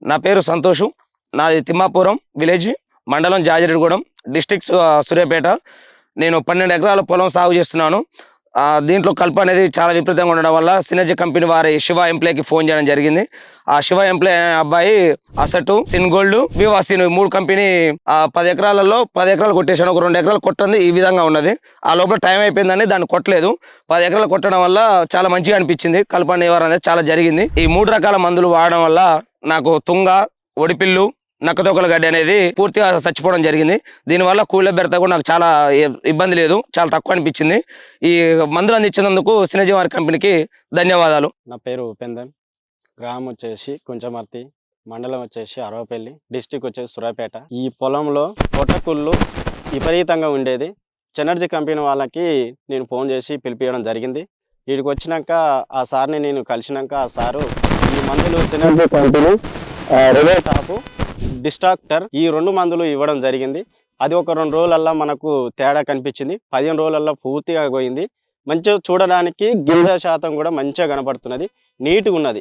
నా పేరు సంతోషు. నాది తిమ్మాపురం విలేజ్, మండలం జాజిరెడ్డిగూడెం, డిస్ట్రిక్ట్ సూర్యాపేట. నేను 12 ఎకరాల పొలం సాగు చేస్తున్నాను. దీంట్లో కలుపు అనేది చాలా విపరీతంగా ఉండడం వల్ల సినర్జీ కంపెనీ వారి శివ ఎంప్లాయ్కి ఫోన్ చేయడం జరిగింది. ఆ శివ ఎంప్లాయ్ అబ్బాయి అసెట్, సిన్గోల్డ్, వివాసిన్ 3 కంపెనీ 10 ఎకరాలలో 10 ఎకరాలు కొట్టేశాను. ఒక 2 ఎకరాలు కొట్టింది ఈ విధంగా ఉన్నది. ఆ లోపల టైం అయిపోయిందని దాన్ని కొట్టలేదు. 10 ఎకరాలు కొట్టడం వల్ల చాలా మంచిగా అనిపించింది. కలుపు నివారణ అనేది చాలా జరిగింది. ఈ 3 రకాల మందులు వాడడం వల్ల నాకు తుంగ, ఒడిపిల్లు, నక్కతోకల గడ్డి అనేది పూర్తిగా చచ్చిపోవడం జరిగింది. దీనివల్ల కూలీల బెడత కూడా నాకు చాలా ఇబ్బంది లేదు, చాలా తక్కువ అనిపించింది. ఈ మందులు అందించినందుకు సినర్జీ వారి కంపెనీకి ధన్యవాదాలు. నా పేరు ఉపేందర్. గ్రామం వచ్చేసి కొంచెమర్తి, మండలం వచ్చేసి అరవపల్లి, డిస్టిక్ వచ్చేసి సూర్యాపేట. ఈ పొలంలో పొట్టకుళ్ళు విపరీతంగా ఉండేది. సినర్జీ కంపెనీ వాళ్ళకి నేను ఫోన్ చేసి పిలిపించడం జరిగింది. వీడికి వచ్చినాక ఆ సార్ని నేను కలిసినాక ఆ సారు ఈ మందులు సినర్జీ కంపెనీ రివేటాపు, డిస్ట్రాక్టర్ ఈ 2 మందులు ఇవ్వడం జరిగింది. అది ఒక 2 రోజులల్లా మనకు తేడా కనిపించింది. 15 రోజులల్లా పూర్తిగా పోయింది. మంచిగా చూడడానికి గింజ శాతం కూడా మంచిగా కనపడుతున్నది, నీట్గా ఉన్నది.